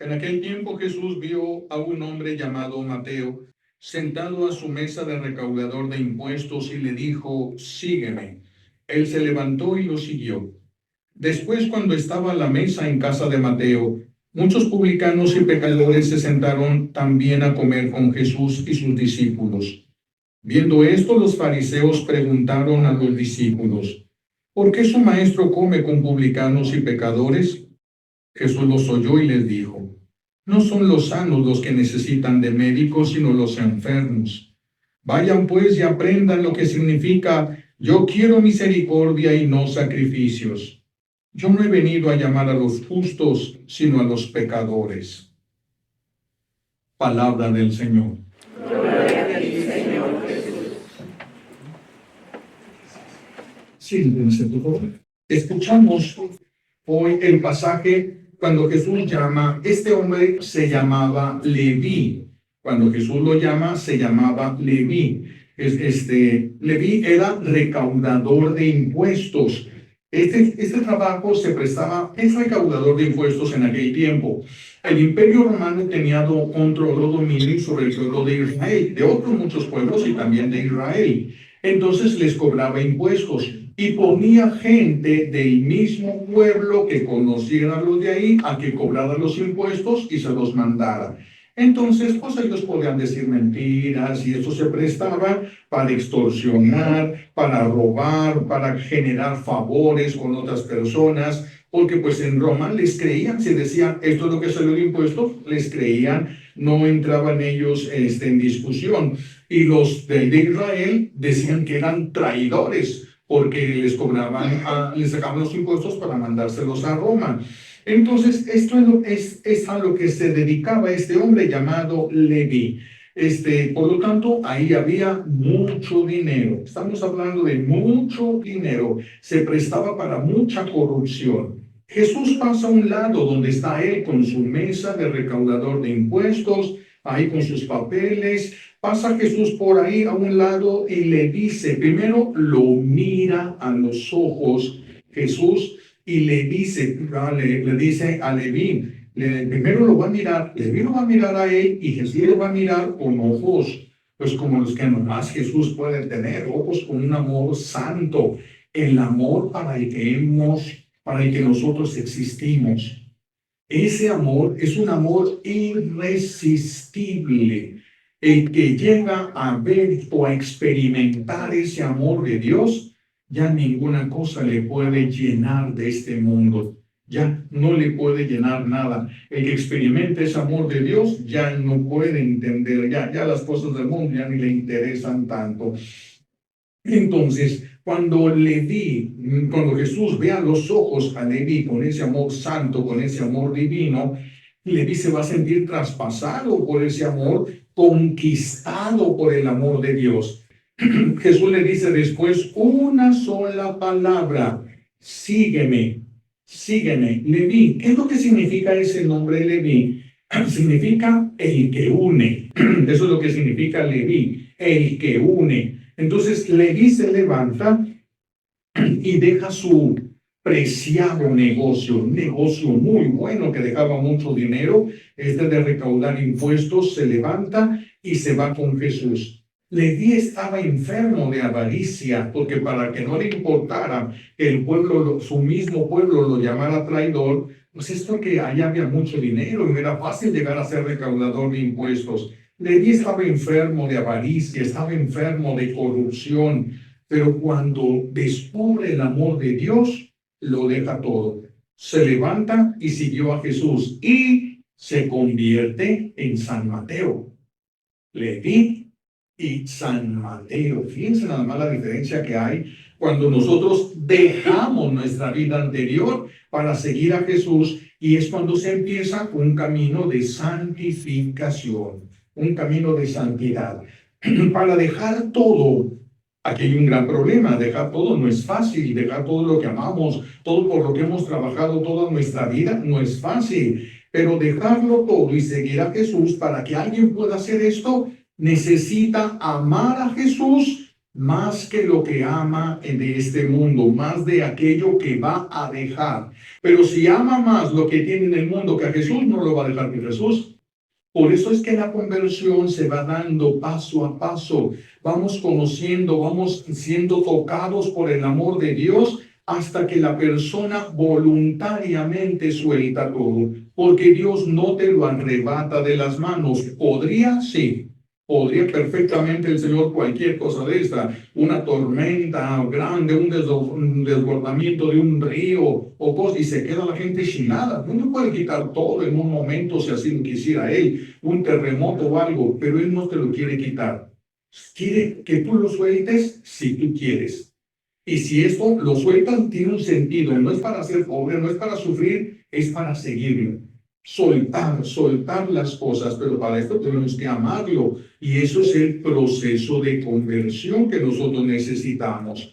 En aquel tiempo Jesús vio a un hombre llamado Mateo sentado a su mesa de recaudador de impuestos y le dijo, sígueme. Él se levantó y lo siguió. Después, cuando estaba a la mesa en casa de Mateo, muchos publicanos y pecadores se sentaron también a comer con Jesús y sus discípulos. Viendo esto, los fariseos preguntaron a los discípulos, ¿por qué su maestro come con publicanos y pecadores? Jesús los oyó y les dijo, no son los sanos los que necesitan de médicos, sino los enfermos. Vayan pues y aprendan lo que significa, yo quiero misericordia y no sacrificios. Yo no he venido a llamar a los justos, sino a los pecadores. Palabra del Señor. Gloria a ti, Señor Jesús. Siéntense, por favor. Escuchamos hoy el pasaje cuando Jesús llama, este hombre se llamaba Leví. Cuando Jesús lo llama, se llamaba Leví. Leví era recaudador de impuestos. Este trabajo se prestaba, es recaudador de impuestos en aquel tiempo. El Imperio Romano tenía control o dominio sobre el pueblo de Israel, de otros muchos pueblos y también de Israel. Entonces les cobraba impuestos y ponía gente del mismo pueblo que conociera a los de ahí a que cobrara los impuestos y se los mandara. Entonces, pues ellos podían decir mentiras y eso se prestaba para extorsionar, para robar, para generar favores con otras personas, porque pues en Roma les creían, si decían esto es lo que salió de impuestos, les creían, no entraban ellos en discusión. Y los de Israel decían que eran traidores, porque les cobraban, les sacaban los impuestos para mandárselos a Roma. Entonces, esto es a lo que se dedicaba este hombre llamado Leví. Por lo tanto, ahí había mucho dinero. Estamos hablando de mucho dinero. Se prestaba para mucha corrupción. Jesús pasa a un lado donde está él con su mesa de recaudador de impuestos, ahí con sus papeles. Pasa Jesús por ahí a un lado y le dice, primero lo mira a los ojos Jesús y le dice a Leví, primero lo va a mirar, Leví lo va a mirar a él y Jesús lo va a mirar con ojos, pues como los que nomás Jesús puede tener, ojos con un amor santo, el amor para el que nosotros existimos. Ese amor es un amor irresistible. El que llega a ver o a experimentar ese amor de Dios, ya ninguna cosa le puede llenar de este mundo. Ya no le puede llenar nada. El que experimenta ese amor de Dios ya no puede entender, ya las cosas del mundo ya ni le interesan tanto. Entonces, cuando Jesús ve a los ojos a Leví con ese amor santo, con ese amor divino, Leví se va a sentir traspasado por ese amor, conquistado por el amor de Dios. Jesús le dice después una sola palabra, sígueme, sígueme. Leví, ¿qué es lo que significa ese nombre Leví? Significa el que une. Eso es lo que significa Leví, el que une. Entonces Leví se levanta y deja su preciado negocio, un negocio muy bueno que dejaba mucho dinero, de recaudar impuestos, se levanta y se va con Jesús. Leví estaba enfermo de avaricia, porque para que no le importara que el pueblo, su mismo pueblo lo llamara traidor, pues esto que allá había mucho dinero y era fácil llegar a ser recaudador de impuestos. Leví estaba enfermo de avaricia, estaba enfermo de corrupción, pero cuando descubre el amor de Dios, lo deja todo. Se levanta y siguió a Jesús y se convierte en San Mateo. Leví y San Mateo. Fíjense nada más la diferencia que hay cuando nosotros dejamos nuestra vida anterior para seguir a Jesús, y es cuando se empieza un camino de santificación, un camino de santidad. Para dejar todo, aquí hay un gran problema. Dejar todo no es fácil. Dejar todo lo que amamos, todo por lo que hemos trabajado toda nuestra vida, no es fácil. Pero dejarlo todo y seguir a Jesús, para que alguien pueda hacer esto, necesita amar a Jesús más que lo que ama de este mundo, más de aquello que va a dejar. Pero si ama más lo que tiene en el mundo que a Jesús, no lo va a dejar que Jesús. Por eso es que la conversión se va dando paso a paso. Vamos conociendo, vamos siendo tocados por el amor de Dios hasta que la persona voluntariamente suelta todo. Porque Dios no te lo arrebata de las manos. ¿Podría? Sí. Podría perfectamente el Señor cualquier cosa de esta, una tormenta grande, un desbordamiento de un río o cosas, y se queda la gente sin nada. No puede quitar todo en un momento si así lo quisiera Él, un terremoto o algo, pero Él no te lo quiere quitar. Quiere que tú lo sueltes si tú quieres. Y si esto lo sueltas, tiene un sentido. No es para ser pobre, no es para sufrir, es para seguirlo. Soltar las cosas, pero para esto tenemos que amarlo. Y eso es el proceso de conversión que nosotros necesitamos.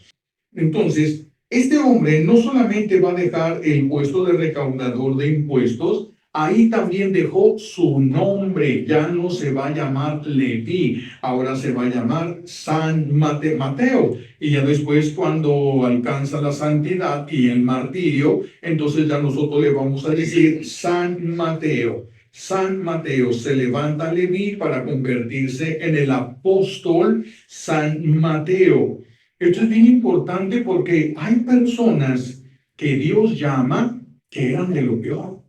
Entonces, este hombre no solamente va a dejar el puesto de recaudador de impuestos, ahí también dejó su nombre. Ya no se va a llamar Leví, ahora se va a llamar San Mateo. Y ya después, cuando alcanza la santidad y el martirio, entonces ya nosotros le vamos a decir San Mateo. San Mateo se levanta Leví para convertirse en el apóstol San Mateo. Esto es bien importante porque hay personas que Dios llama que eran de lo peor.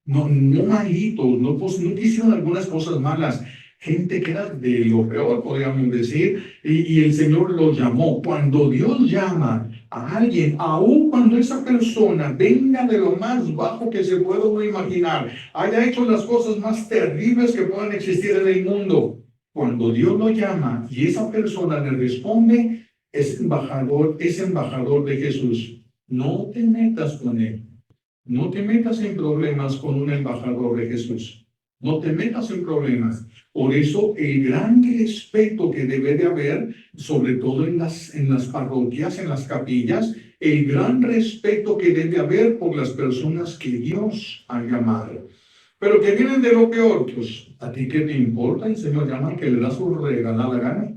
No malitos, no hicieron algunas cosas malas. Gente que era de lo peor, podríamos decir, y el Señor los llamó. Cuando Dios llama a alguien, aun cuando esa persona venga de lo más bajo que se pueda uno imaginar, haya hecho las cosas más terribles que puedan existir en el mundo, cuando Dios lo llama y esa persona le responde, es embajador de Jesús. No te metas con él. No te metas en problemas con un embajador de Jesús. No te metas en problemas. Por eso el gran respeto que debe de haber, sobre todo en las parroquias, en las capillas, el gran respeto que debe haber por las personas que Dios ha llamado. Pero que vienen de lo peor, pues, ¿a ti qué te importa? El Señor llama que le da su regalada gana.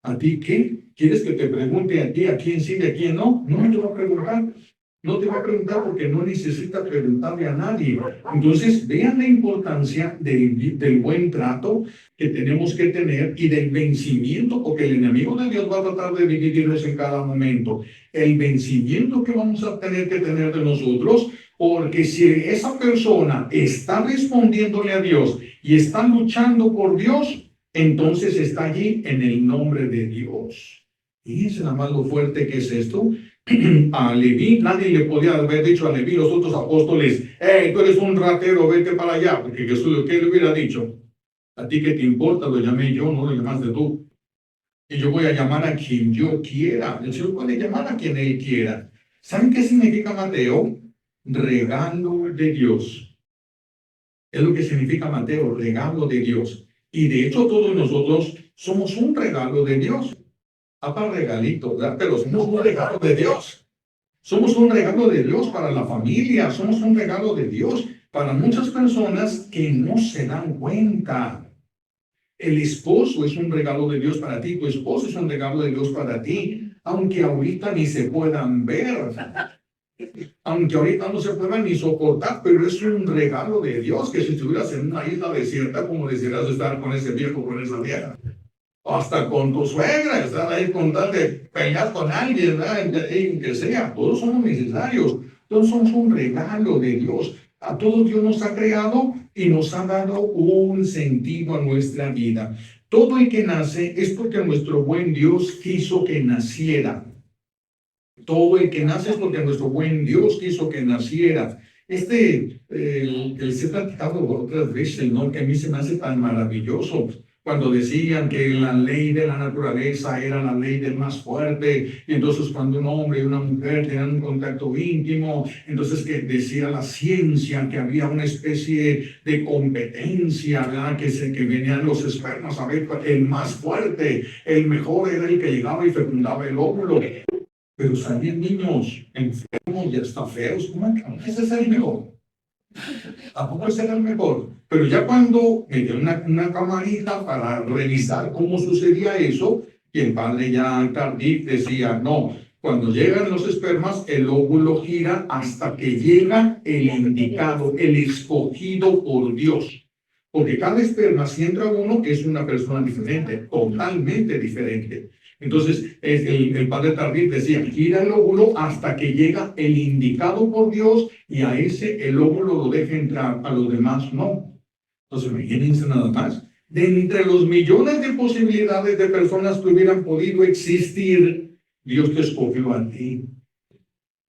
¿A ti qué? ¿Quieres que te pregunte a ti a quién sigue, a quién no? No te va a preguntar. No te va a preguntar porque no necesita preguntarle a nadie. Entonces, vean la importancia del buen trato que tenemos que tener y del vencimiento, porque el enemigo de Dios va a tratar de dividirnos en cada momento. El vencimiento que vamos a tener que tener de nosotros, porque si esa persona está respondiéndole a Dios y está luchando por Dios, entonces está allí en el nombre de Dios. Y es nada más lo fuerte que es esto. A Leví, nadie le podía haber dicho a Leví, los otros apóstoles, hey, tú eres un ratero, vete para allá, porque Jesús, ¿qué le hubiera dicho? A ti qué te importa, lo llamé yo, no lo llamaste tú. Y yo voy a llamar a quien yo quiera. El Señor puede llamar a quien Él quiera. ¿Saben qué significa Mateo? Regalo de Dios. Es lo que significa Mateo, regalo de Dios. Y de hecho todos nosotros somos un regalo de Dios. Apa regalito, ¿verdad? Pero somos un regalo de Dios. Somos un regalo de Dios para la familia. Somos un regalo de Dios para muchas personas que no se dan cuenta. El esposo es un regalo de Dios para ti. Tu esposo es un regalo de Dios para ti. Aunque ahorita ni se puedan ver. Aunque ahorita no se puedan ni soportar, pero es un regalo de Dios que si estuvieras en una isla desierta, como desearías estar con ese viejo, con esa vieja. Hasta con tu suegra, estar ahí con tal de pelear con alguien, que sea, todos somos necesarios, todos somos un regalo de Dios. A todos Dios nos ha creado y nos ha dado un sentido a nuestra vida. Todo el que nace es porque nuestro buen Dios quiso que naciera. Todo el que nace es porque nuestro buen Dios quiso que naciera. El se ha platicado otras veces, ¿no? Que a mí se me hace tan maravilloso. Cuando decían que la ley de la naturaleza era la ley del más fuerte, y entonces cuando un hombre y una mujer tenían un contacto íntimo, entonces que decía la ciencia que había una especie de competencia, ¿verdad? Que venían los espermas a ver el más fuerte, el mejor era el que llegaba y fecundaba el óvulo. Pero salían niños enfermos y hasta feos. ¿Cómo ese es el mejor? Tampoco ese era el mejor. Pero ya cuando metieron una camarita para revisar cómo sucedía eso, Y el padre ya Tardif decía, no, cuando llegan los espermas, el óvulo gira hasta que llega el indicado, el escogido por Dios. Porque cada esperma, si entra uno, es una persona diferente, totalmente diferente. Entonces, el padre Tardif decía, gira el óvulo hasta que llega el indicado por Dios y a ese el óvulo lo deja entrar, a los demás no. Entonces, imagínense nada más. De entre los millones de posibilidades de personas que hubieran podido existir, Dios te escogió a ti.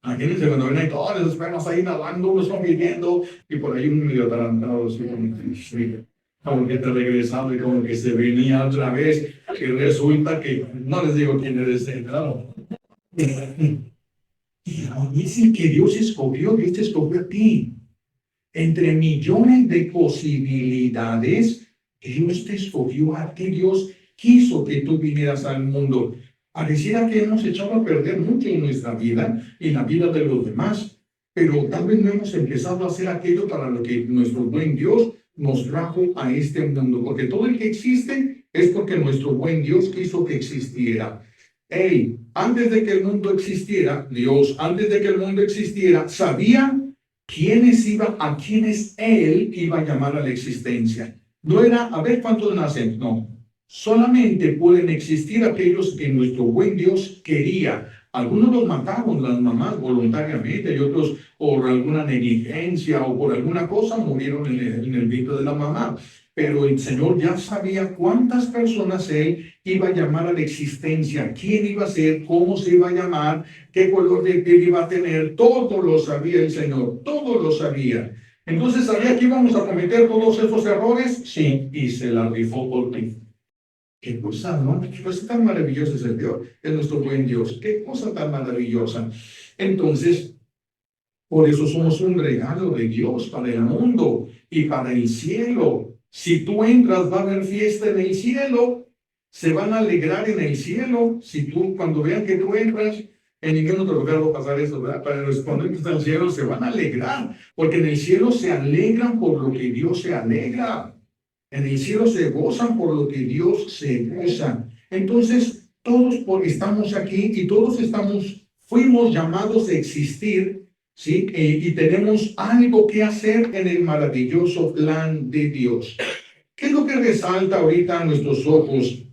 Imagínense cuando ven ahí todas las espermas ahí nadando, unos son viviendo y por ahí un medio atarantado, así como que te regresaba y como que se venía otra vez y resulta que, no les digo quién eres, claro. Y es el que Dios te escogió a ti. Entre millones de posibilidades, Dios te escogió a ti, Dios quiso que tú vinieras al mundo. Pareciera que hemos echado a perder mucho en nuestra vida y en la vida de los demás, pero tal vez no hemos empezado a hacer aquello para lo que nuestro buen Dios nos trajo a este mundo, porque todo el que existe es porque nuestro buen Dios quiso que existiera. Él, antes de que el mundo existiera, Dios, antes de que el mundo existiera, sabía a quienes Él iba a llamar a la existencia. No era a ver cuántos nacen, no. Solamente pueden existir aquellos que nuestro buen Dios quería. Algunos los mataron las mamás voluntariamente y otros por alguna negligencia o por alguna cosa murieron en el vientre de la mamá. Pero el Señor ya sabía cuántas personas Él iba a llamar a la existencia, quién iba a ser, cómo se iba a llamar, qué color de piel iba a tener. Todo lo sabía el Señor, todo lo sabía. Entonces, ¿sabía que íbamos a cometer todos esos errores? Sí, y se la rifó por ti. Qué cosa, ¿no? Qué cosa tan maravillosa es el Dios, es nuestro buen Dios. Qué cosa tan maravillosa. Entonces, por eso somos un regalo de Dios para el mundo y para el cielo. Si tú entras, va a haber fiesta en el cielo. Se van a alegrar en el cielo. Si tú, cuando vean que tú entras, en ningún otro lugar va a pasar eso, ¿verdad? Para los cuando entran al cielo se van a alegrar, porque en el cielo se alegran por lo que Dios se alegra. En el cielo se gozan por lo que Dios se goza. Entonces, todos estamos aquí y todos fuimos llamados a existir, ¿sí? Y tenemos algo que hacer en el maravilloso plan de Dios. ¿Qué es lo que resalta ahorita a nuestros ojos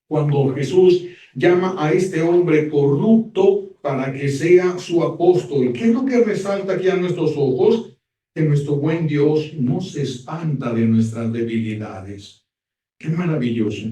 cuando Jesús llama a este hombre corrupto para que sea su apóstol? ¿Qué es lo que resalta aquí a nuestros ojos? Que nuestro buen Dios no se espanta de nuestras debilidades. ¡Qué maravilloso!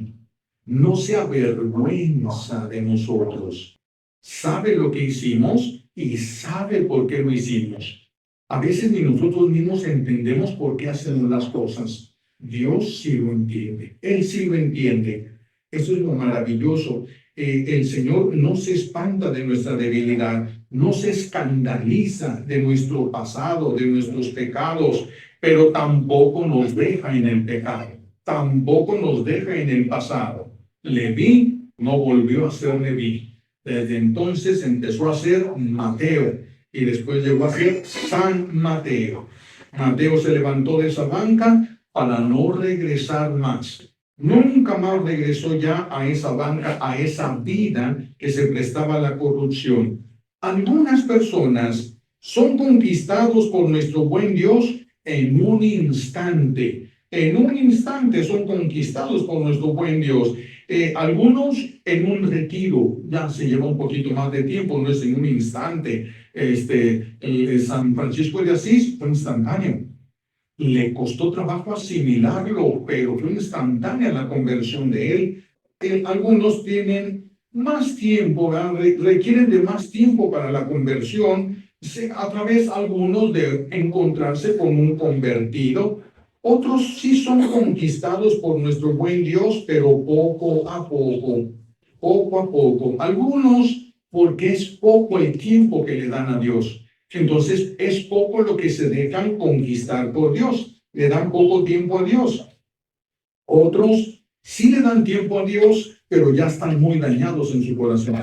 No se avergüenza de nosotros. Sabe lo que hicimos y sabe por qué lo hicimos. A veces ni nosotros mismos entendemos por qué hacemos las cosas. Dios sí lo entiende. Él sí lo entiende. Eso es lo maravilloso. El Señor no se espanta de nuestra debilidad, no se escandaliza de nuestro pasado, de nuestros pecados, pero tampoco nos deja en el pecado, tampoco nos deja en el pasado. Leví no volvió a ser Leví. Desde entonces empezó a ser Mateo y después llegó a ser San Mateo. Mateo se levantó de esa banca para no regresar más. Nunca más regresó ya a esa banca, a esa vida que se prestaba a la corrupción. Algunas personas son conquistados por nuestro buen Dios en un instante. En un instante son conquistados por nuestro buen Dios. Algunos en un retiro, ya se lleva un poquito más de tiempo, no es en un instante. San Francisco de Asís fue instantáneo. Le costó trabajo asimilarlo, pero fue instantánea la conversión de él. Algunos tienen más tiempo, ¿verdad? Requieren de más tiempo para la conversión, a través algunos de encontrarse con un convertido. Otros sí son conquistados por nuestro buen Dios, pero poco a poco, poco a poco. Algunos porque es poco el tiempo que le dan a Dios. Entonces es poco lo que se dejan conquistar por Dios. Le dan poco tiempo a Dios. Otros sí le dan tiempo a Dios, pero ya están muy dañados en su corazón.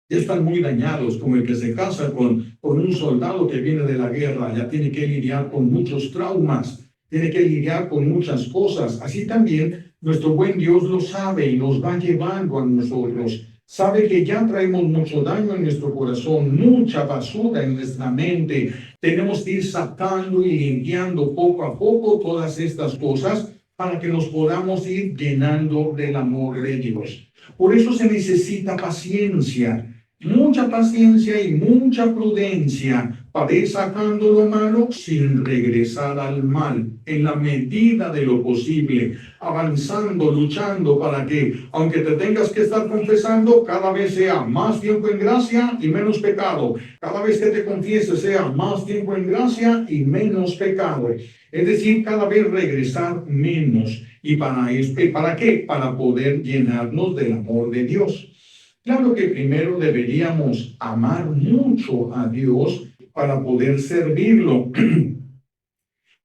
Ya están muy dañados, como el que se casa con un soldado que viene de la guerra. Ya tiene que lidiar con muchos traumas. tiene que lidiar con muchas cosas. Así también nuestro buen Dios lo sabe y nos va llevando a nosotros. Sabe que ya traemos mucho daño en nuestro corazón, mucha basura en nuestra mente. Tenemos que ir sacando y limpiando poco a poco todas estas cosas para que nos podamos ir llenando del amor de Dios. Por eso se necesita paciencia, mucha paciencia y mucha prudencia para ir sacando lo malo sin regresar al mal, en la medida de lo posible, avanzando, luchando para que, aunque te tengas que estar confesando, cada vez sea más tiempo en gracia y menos pecado. Cada vez que te confieses sea más tiempo en gracia y menos pecado. Es decir, cada vez regresar menos. ¿Y para qué? Para poder llenarnos del amor de Dios. Claro que primero deberíamos amar mucho a Dios para poder servirlo.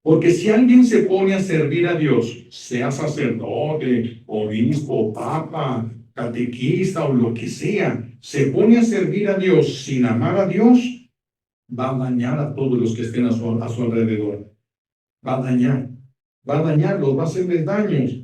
Porque si alguien se pone a servir a Dios, sea sacerdote, obispo, papa, catequista o lo que sea, se pone a servir a Dios sin amar a Dios, va a dañar a todos los que estén a su alrededor. Va a dañarlos, va a hacerles daños.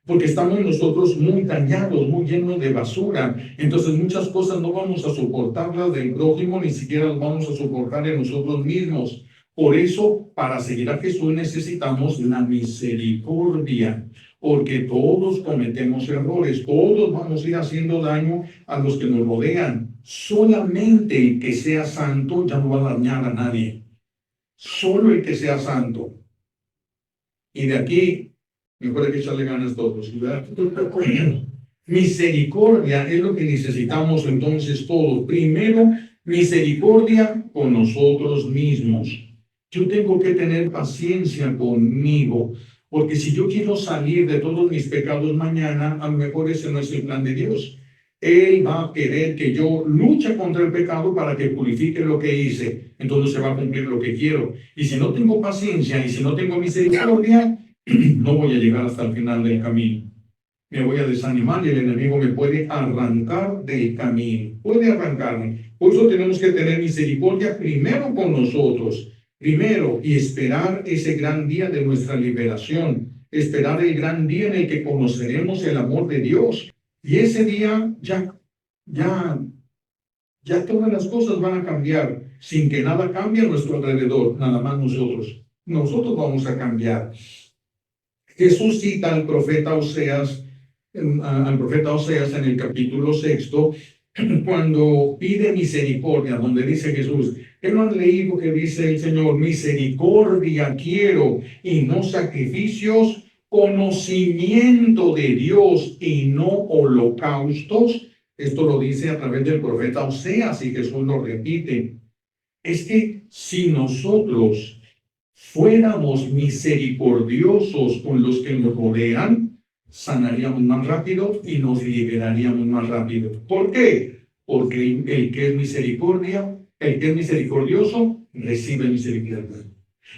Porque estamos nosotros muy dañados, muy llenos de basura. Entonces muchas cosas no vamos a soportarlas del prójimo, ni siquiera las vamos a soportar en nosotros mismos. Por eso, para seguir a Jesús necesitamos la misericordia, porque todos cometemos errores, todos vamos a ir haciendo daño a los que nos rodean. Solamente el que sea santo ya no va a dañar a nadie. Solo el que sea santo. Y de aquí, mejor hay que echarle ganas todos, ¿verdad? Misericordia es lo que necesitamos entonces todos. Primero, misericordia con nosotros mismos. Yo tengo que tener paciencia conmigo, porque si yo quiero salir de todos mis pecados mañana, a lo mejor ese no es el plan de Dios. Él va a querer que yo luche contra el pecado para que purifique lo que hice. Entonces se va a cumplir lo que quiero. Y si no tengo paciencia y si no tengo misericordia, no voy a llegar hasta el final del camino. Me voy a desanimar y el enemigo me puede arrancar del camino. Puede arrancarme. Por eso tenemos que tener misericordia primero con nosotros. Primero, y esperar ese gran día de nuestra liberación. Esperar el gran día en el que conoceremos el amor de Dios. Y ese día ya todas las cosas van a cambiar, sin que nada cambie a nuestro alrededor, nada más nosotros. Nosotros vamos a cambiar. Jesús cita al profeta Oseas en el capítulo 6, cuando pide misericordia, donde dice Jesús, ¿qué no han leído que dice el Señor? Misericordia quiero y no sacrificios, conocimiento de Dios y no holocaustos. Esto lo dice a través del profeta Oseas y Jesús lo repite. Es que si nosotros fuéramos misericordiosos con los que nos rodean, sanaríamos más rápido y nos liberaríamos más rápido. ¿Por qué? Porque el que es misericordioso, recibe misericordia.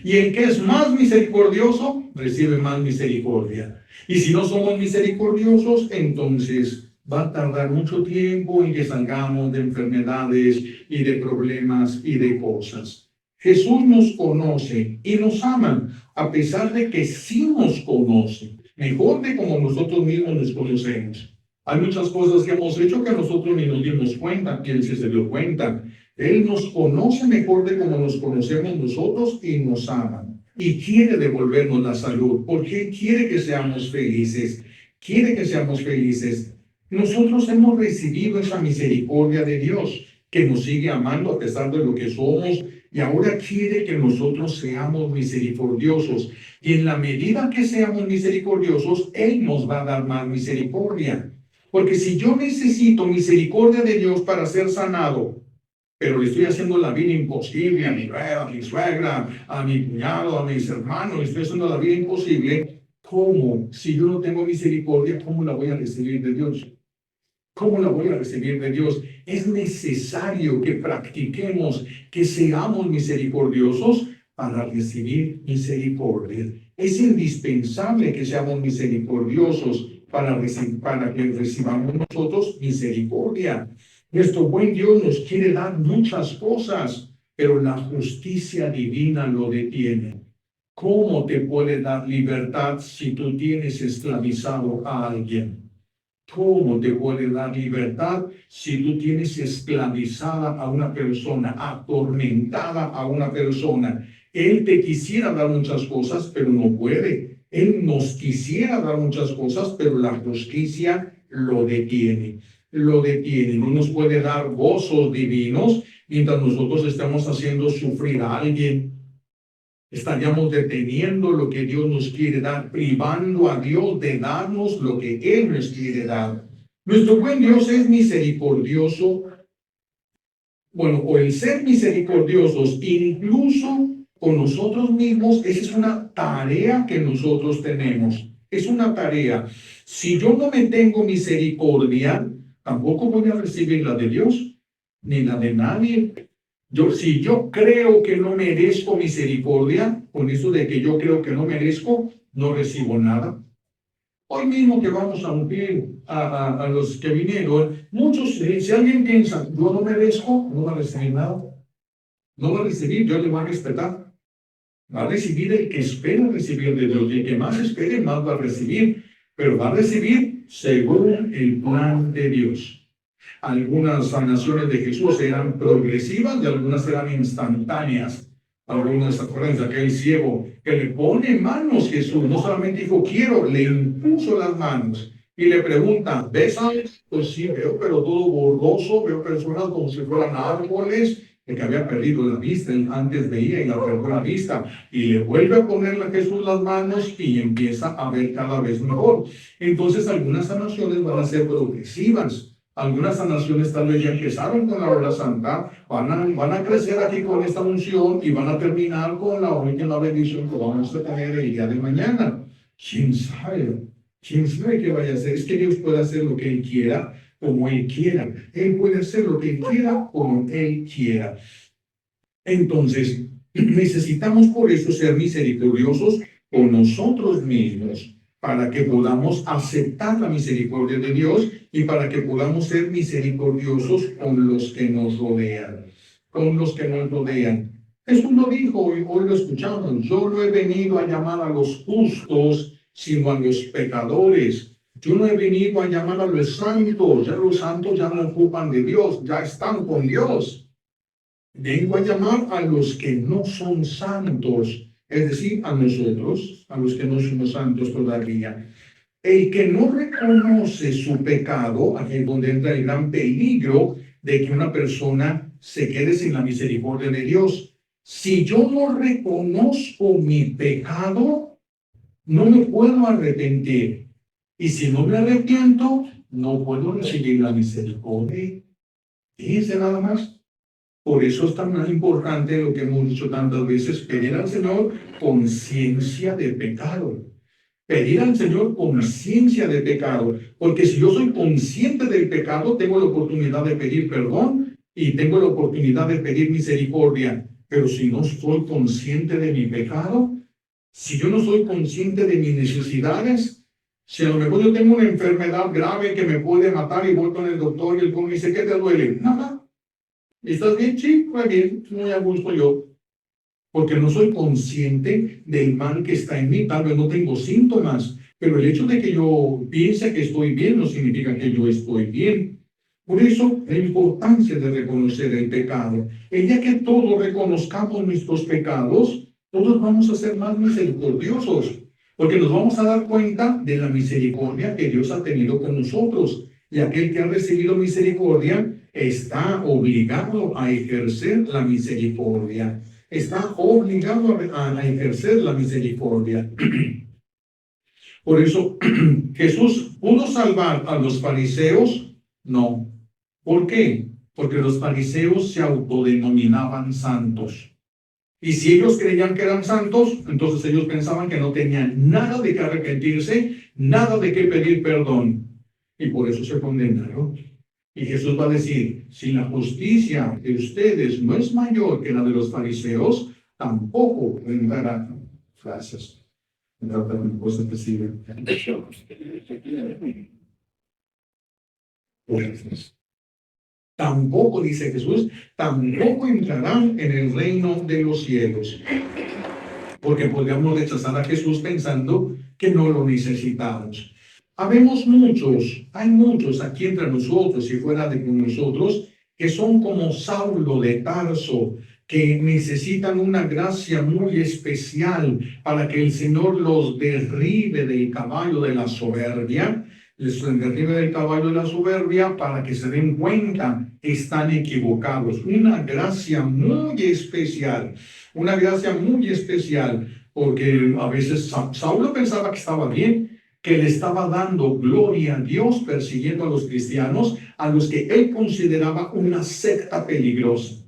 Y el que es más misericordioso, recibe más misericordia. Y si no somos misericordiosos, entonces va a tardar mucho tiempo en que salgamos de enfermedades y de problemas y de cosas. Jesús nos conoce y nos ama, a pesar de que sí nos conoce, mejor de como nosotros mismos nos conocemos. Hay muchas cosas que hemos hecho que nosotros ni nos dimos cuenta, y Él sí se dio cuenta. Él nos conoce mejor de como nos conocemos nosotros y nos ama. Y quiere devolvernos la salud, porque quiere que seamos felices. Quiere que seamos felices. Nosotros hemos recibido esa misericordia de Dios, que nos sigue amando a pesar de lo que somos, y ahora quiere que nosotros seamos misericordiosos. Y en la medida que seamos misericordiosos, Él nos va a dar más misericordia. Porque si yo necesito misericordia de Dios para ser sanado, pero le estoy haciendo la vida imposible a mi suegra, a mi cuñado, a mis hermanos, le estoy haciendo la vida imposible, ¿cómo? Si yo no tengo misericordia, ¿cómo la voy a recibir de Dios? ¿Cómo la voy a recibir de Dios? Es necesario que practiquemos, que seamos misericordiosos para recibir misericordia. Es indispensable que seamos misericordiosos para que recibamos nosotros misericordia. Nuestro buen Dios nos quiere dar muchas cosas, pero la justicia divina lo detiene. ¿Cómo te puede dar libertad si tú tienes esclavizado a alguien? ¿Cómo te puede dar libertad si tú tienes esclavizada a una persona, atormentada a una persona? Él te quisiera dar muchas cosas, pero no puede. Él nos quisiera dar muchas cosas, pero la justicia lo detiene. Lo detiene. No nos puede dar gozos divinos mientras nosotros estamos haciendo sufrir a alguien. Estaríamos deteniendo lo que Dios nos quiere dar, privando a Dios de darnos lo que Él nos quiere dar. Nuestro buen Dios es misericordioso. Bueno, o el ser misericordiosos, incluso con nosotros mismos, esa es una tarea que nosotros tenemos. Es una tarea. Si yo no me tengo misericordia, tampoco voy a recibir la de Dios, ni la de nadie. Si yo creo que no merezco misericordia, con eso de que yo creo que no merezco, no recibo nada. Hoy mismo que vamos a ungir a los que vinieron, muchos, si alguien piensa, yo no merezco, no va a recibir nada. No va a recibir, Dios le va a respetar. Va a recibir el que espera recibir de Dios. Y el que más espere, más va a recibir. Pero va a recibir según el plan de Dios. Algunas sanaciones de Jesús eran progresivas y algunas eran instantáneas. Algunas, acuérdense, aquel ciego que le pone manos Jesús, no solamente dijo quiero, le impuso las manos y le pregunta, ¿ves algo? Pues sí, veo, pero todo borroso, veo personas como si fueran árboles, el que había perdido la vista, él antes veía y la perdió la vista, y le vuelve a ponerle a Jesús las manos y empieza a ver cada vez mejor. Entonces algunas sanaciones van a ser progresivas. Algunas sanaciones tal vez ya empezaron con la hora santa, van a crecer aquí con esta unción y van a terminar con la última bendición que vamos a tener el día de mañana. ¿Quién sabe? ¿Quién sabe qué vaya a hacer? Es que Dios puede hacer lo que Él quiera, como Él quiera. Él puede hacer lo que Él quiera, como Él quiera. Entonces, necesitamos por eso ser misericordiosos con nosotros mismos, para que podamos aceptar la misericordia de Dios y para que podamos ser misericordiosos con los que nos rodean, con los que nos rodean. Jesús lo dijo y hoy lo escuchamos, yo no he venido a llamar a los justos, sino a los pecadores. Yo no he venido a llamar a los santos ya no ocupan de Dios, ya están con Dios. Vengo a llamar a los que no son santos, es decir, a nosotros, a los que no somos santos todavía. El que no reconoce su pecado, aquí es donde entra el gran peligro de que una persona se quede sin la misericordia de Dios. Si yo no reconozco mi pecado, no me puedo arrepentir. Y si no me arrepiento, no puedo recibir la misericordia. Fíjense nada más. Por eso es tan importante lo que hemos dicho tantas veces, pedir al Señor conciencia de pecado. Pedir al Señor conciencia de pecado. Porque si yo soy consciente del pecado, tengo la oportunidad de pedir perdón y tengo la oportunidad de pedir misericordia. Pero si no soy consciente de mi pecado, si yo no soy consciente de mis necesidades, si a lo mejor yo tengo una enfermedad grave que me puede matar y voy con el doctor y el doctor me dice, ¿qué te duele? Nada. ¿Estás bien? Sí, muy bien, muy a gusto yo. Porque no soy consciente del mal que está en mí. Tal vez no tengo síntomas, pero el hecho de que yo piense que estoy bien no significa que yo estoy bien. Por eso, la importancia de reconocer el pecado. El día que todos reconozcamos nuestros pecados, todos vamos a ser más misericordiosos, porque nos vamos a dar cuenta de la misericordia que Dios ha tenido con nosotros. Y aquel que ha recibido misericordia está obligado a ejercer la misericordia. Está obligado a ejercer la misericordia. Por eso, ¿Jesús pudo salvar a los fariseos? No. ¿Por qué? Porque los fariseos se autodenominaban santos. Y si ellos creían que eran santos, entonces ellos pensaban que no tenían nada de qué arrepentirse, nada de qué pedir perdón. Y por eso se condenaron. Y Jesús va a decir, si la justicia de ustedes no es mayor que la de los fariseos, tampoco entrarán. Gracias. Tampoco, dice Jesús, tampoco entrarán en el reino de los cielos. porque podríamos rechazar a Jesús pensando que no lo necesitamos. Habemos muchos, hay muchos aquí entre nosotros y fuera de nosotros que son como Saulo de Tarso, que necesitan una gracia muy especial para que el Señor los derribe del caballo de la soberbia, les derribe del caballo de la soberbia para que se den cuenta que están equivocados. Una gracia muy especial, porque a veces Saulo pensaba que estaba bien, que le estaba dando gloria a Dios persiguiendo a los cristianos, a los que él consideraba una secta peligrosa.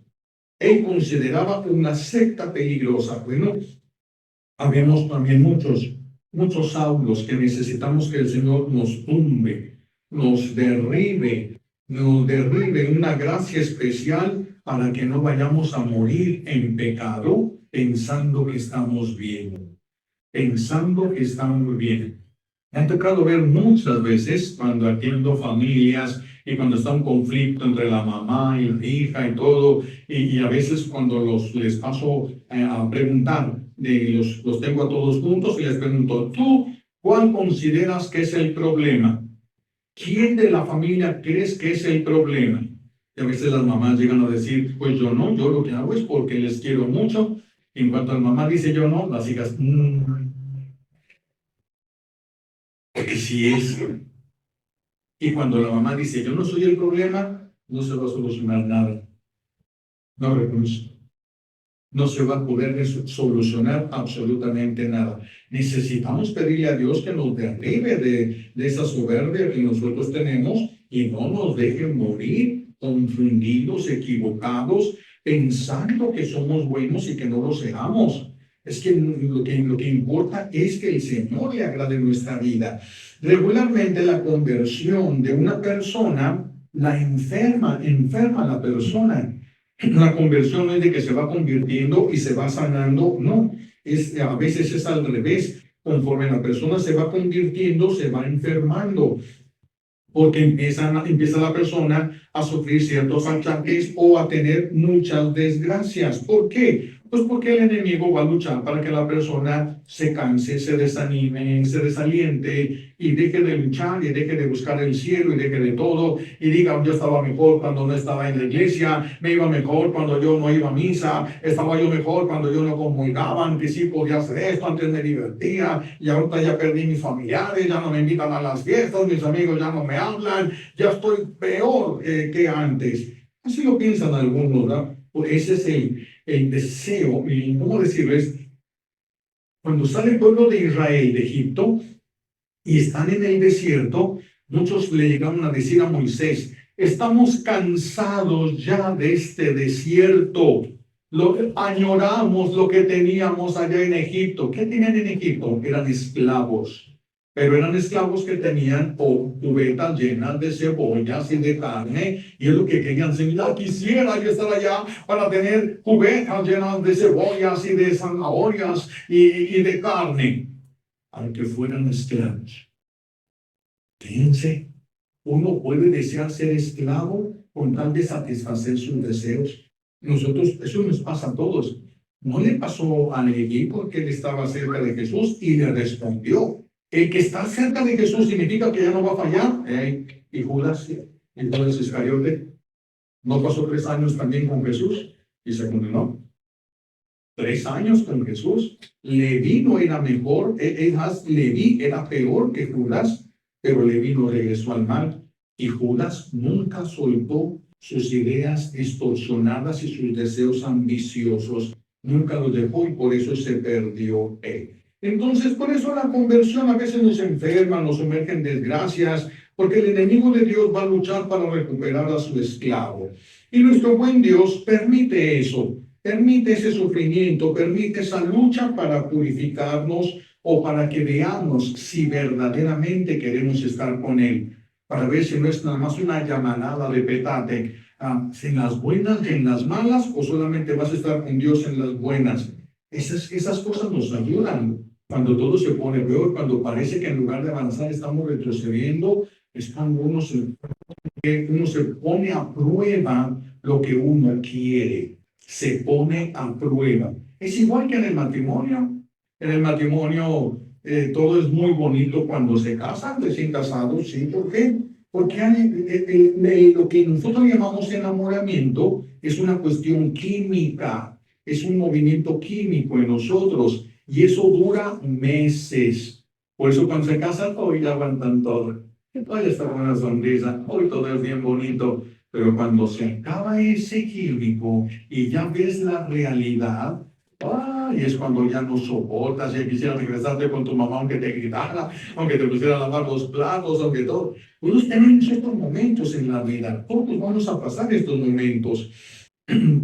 Él consideraba una secta peligrosa. Bueno, habemos también muchos Saulos que necesitamos que el Señor nos tumbe, nos derribe una gracia especial para que no vayamos a morir en pecado pensando que estamos bien, pensando que estamos bien. Me ha tocado ver muchas veces cuando atiendo familias y cuando está un conflicto entre la mamá y la hija y todo, y a veces cuando les paso a preguntar, los tengo a todos juntos y les pregunto, ¿tú cuál consideras que es el problema? ¿Quién de la familia crees que es el problema? Y a veces las mamás llegan a decir, pues yo no, yo lo que hago es porque les quiero mucho. En cuanto la mamá dice yo no, las hijas, porque sí es. Y cuando la mamá dice, yo no soy el problema, no se va a solucionar nada. No, reconoce. No se va a poder solucionar absolutamente nada. Necesitamos pedirle a Dios que nos derribe de esa soberbia que nosotros tenemos y no nos deje morir confundidos, equivocados, pensando que somos buenos y que no lo seamos. Es que lo que importa es que el Señor le agrade nuestra vida. Regularmente la conversión de una persona la enferma a la persona. La conversión no es de que se va convirtiendo y se va sanando, no, a veces es al revés. Conforme la persona se va convirtiendo, se va enfermando, porque empieza la persona a sufrir ciertos achaques o a tener muchas desgracias. ¿Por qué? Pues porque el enemigo va a luchar para que la persona se canse, se desanime, se desaliente y deje de luchar y deje de buscar el cielo y deje de todo y diga, yo estaba mejor cuando no estaba en la iglesia, me iba mejor cuando yo no iba a misa, estaba yo mejor cuando yo no comulgaba, que sí podía hacer esto, antes me divertía y ahorita ya perdí mis familiares, ya no me invitan a las fiestas, mis amigos ya no me hablan, ya estoy peor que antes. Así lo piensan algunos, ¿verdad? Pues ese es el deseo, y ¿cómo decirles? Cuando sale el pueblo de Israel de Egipto y están en el desierto, muchos le llegaron a decir a Moisés, estamos cansados ya de este desierto, añoramos lo que teníamos allá en Egipto. ¿Qué tenían en Egipto? Eran esclavos. Pero eran esclavos que tenían cubetas llenas de cebollas y de carne, y es lo que querían decir, ya quisiera yo estar allá para tener cubetas llenas de cebollas y de zanahorias y de carne, aunque fueran esclavos. Fíjense, uno puede desear ser esclavo con tal de satisfacer sus deseos. Nosotros, eso nos pasa a todos. No le pasó a Leví porque él estaba cerca de Jesús y le respondió. El que está cerca de Jesús significa que ya no va a fallar. Y Judas, entonces Iscariote, no pasó 3 años también con Jesús y se condenó. 3 años con Jesús. Leví no era mejor, es más, Leví era peor que Judas, pero Leví no regresó al mal. Y Judas nunca soltó sus ideas distorsionadas y sus deseos ambiciosos. Nunca los dejó y por eso se perdió él. Entonces, por eso la conversión a veces nos enferma, nos sumerge en desgracias, porque el enemigo de Dios va a luchar para recuperar a su esclavo. Y nuestro buen Dios permite eso, permite ese sufrimiento, permite esa lucha para purificarnos o para que veamos si verdaderamente queremos estar con Él, para ver si no es nada más una llamarada de petate, en las buenas y en las malas, o solamente vas a estar con Dios en las buenas. Esas cosas nos ayudan. Cuando todo se pone peor, cuando parece que en lugar de avanzar estamos retrocediendo, es cuando uno se pone a prueba lo que uno quiere. Se pone a prueba. Es igual que en el matrimonio. En el matrimonio todo es muy bonito cuando se casan, recién casados, ¿sí? ¿Por qué? Porque lo que nosotros llamamos enamoramiento es una cuestión química, es un movimiento químico en nosotros y eso dura meses. Por eso cuando se casan, hoy ya aguantan todo. Hoy está con una sonrisa, hoy todo es bien bonito. Pero cuando se acaba ese químico y ya ves la realidad, y es cuando ya no soportas, ya quisieras regresarte con tu mamá aunque te gritara, aunque te pusiera a lavar los platos, aunque todo. Todos tenemos estos momentos en la vida, todos vamos a pasar estos momentos.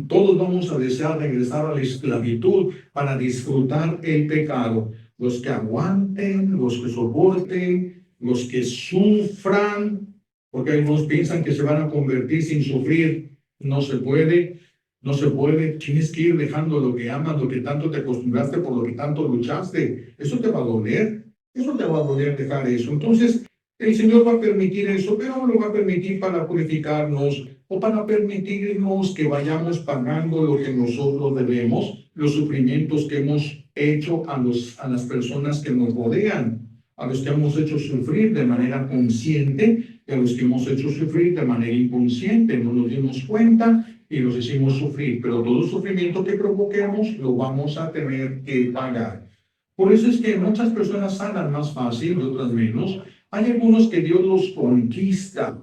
Todos vamos a desear regresar a la esclavitud para disfrutar el pecado. Los que aguanten, los que soporten, los que sufran, porque algunos piensan que se van a convertir sin sufrir. No se puede, no se puede. Tienes que ir dejando lo que amas, lo que tanto te acostumbraste, por lo que tanto luchaste. Eso te va a doler, eso te va a doler dejar eso. Entonces, el Señor va a permitir eso, pero lo va a permitir para purificarnos o para permitirnos que vayamos pagando lo que nosotros debemos, los sufrimientos que hemos hecho a las personas que nos rodean, a los que hemos hecho sufrir de manera consciente y a los que hemos hecho sufrir de manera inconsciente. No nos dimos cuenta y los hicimos sufrir, pero todo sufrimiento que provoquemos lo vamos a tener que pagar. Por eso es que muchas personas sanan más fácil y otras menos. Hay algunos que Dios los conquista.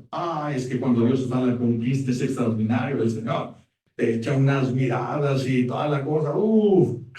Es que cuando Dios está en la conquista es extraordinario. El Señor te echa unas miradas y toda la cosa.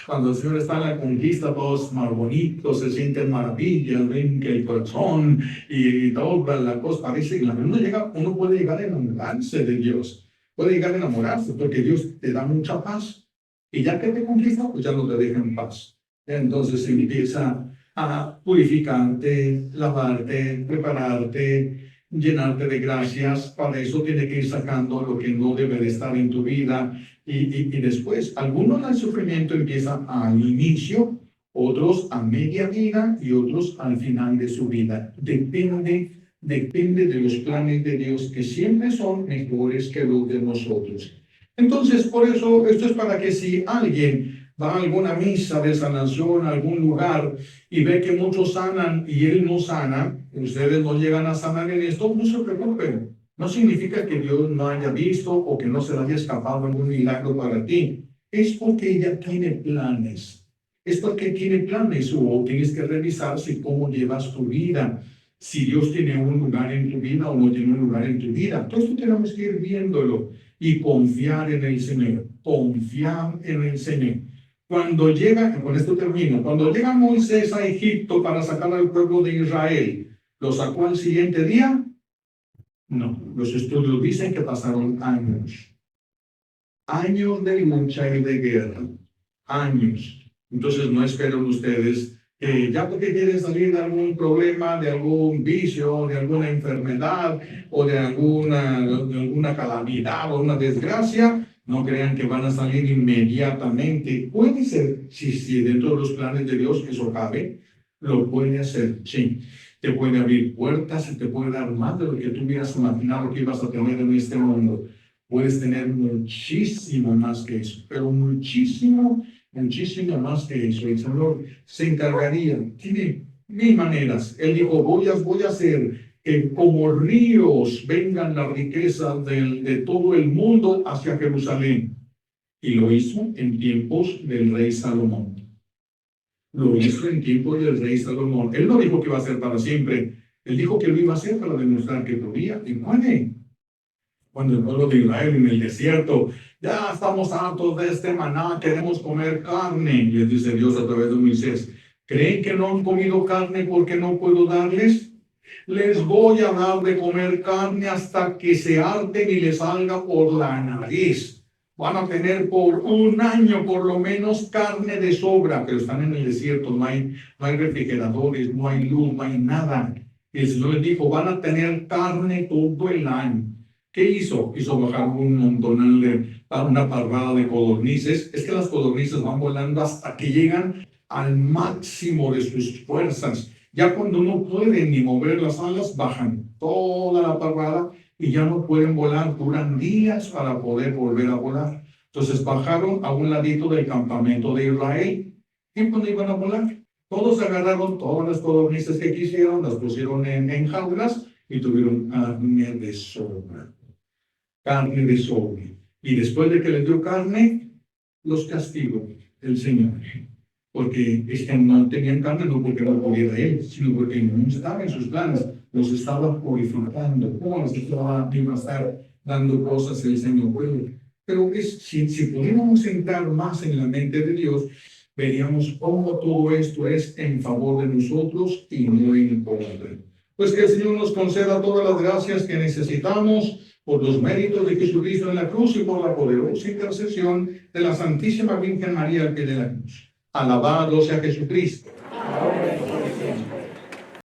Cuando el Señor está en la conquista, todos más bonitos, se sienten maravillas, ven que el corazón y toda la cosa. Parece que uno puede llegar a enamorarse de Dios. Puede llegar a enamorarse porque Dios te da mucha paz. Y ya que te conquista, pues ya no te deja en paz. Entonces empieza a purificarte, lavarte, prepararte, llenarte de gracias. Para eso tiene que ir sacando lo que no debe de estar en tu vida. Y después, algunos el sufrimiento empieza al inicio, otros a media vida y otros al final de su vida. Depende de los planes de Dios, que siempre son mejores que los de nosotros. Entonces, por eso, esto es para que si alguien va a alguna misa de sanación, a algún lugar, y ve que muchos sanan y él no sana, ustedes no llegan a sanar en esto, no se preocupen. No significa que Dios no haya visto o que no se le haya escapado algún milagro para ti. Es porque ella tiene planes. Es porque tiene planes o tienes que revisar si cómo llevas tu vida. Si Dios tiene un lugar en tu vida o no tiene un lugar en tu vida. Todo esto tenemos que ir viéndolo y confiar en el Señor. Confiar en el Señor. Cuando llega, con esto termino, cuando llega Moisés a Egipto para sacar al pueblo de Israel, ¿lo sacó al siguiente día? No, los estudios dicen que pasaron años. Años de lucha y de guerra. Años. Entonces no esperen ustedes que ya porque quieren salir de algún problema, de algún vicio, de alguna enfermedad o de alguna calamidad o una desgracia, no crean que van a salir inmediatamente. Puede ser, si dentro de los planes de Dios eso cabe, lo puede hacer, sí. Te puede abrir puertas y te puede dar más de lo que tú hubieras imaginado que ibas a tener en este mundo. Puedes tener muchísimo más que eso, pero muchísimo más que eso. El Señor se encargaría, tiene mil maneras. Él dijo, voy a hacer que como ríos vengan las riquezas de todo el mundo hacia Jerusalén. Y lo hizo en tiempos del rey Salomón. Lo hizo en tiempos del rey Salomón. Él no dijo que iba a ser para siempre. Él dijo que lo iba a hacer para demostrar que podía y puede. Cuando el pueblo de Israel en el desierto, ya estamos hartos de este maná, queremos comer carne. Y les dice Dios a través de Moisés, ¿creen que no han comido carne porque no puedo darles? Les voy a dar de comer carne hasta que se harten y les salga por la nariz. Van a tener por un año por lo menos carne de sobra, pero están en el desierto, no hay refrigeradores, no hay luz, no hay nada. Y el Señor les dijo, van a tener carne todo el año. ¿Qué hizo? Hizo bajar un montonal una parvada de codornices. Es que las codornices van volando hasta que llegan al máximo de sus fuerzas. Ya cuando no pueden ni mover las alas, bajan toda la parvada y ya no pueden volar. Duran días para poder volver a volar. Entonces bajaron a un ladito del campamento de Israel ¿Y cuando iban a volar? Todos agarraron todas las codornices que quisieron, las pusieron en jaulas y tuvieron carne de sobra. Carne de sobra. Y después de que les dio carne, los castigó el Señor. Porque es que no tenían carne, no porque no pudiera él, sino porque no estaba en sus planes. Los estaba purificando. ¿Cómo les iba a estar dando cosas el Señor? Pero si pudiéramos entrar más en la mente de Dios, veríamos cómo todo esto es en favor de nosotros y no en contra. Pues que el Señor nos conceda todas las gracias que necesitamos por los méritos de Jesucristo en la cruz y por la poderosa intercesión de la Santísima Virgen María al pie de la cruz. Alabado sea Jesucristo.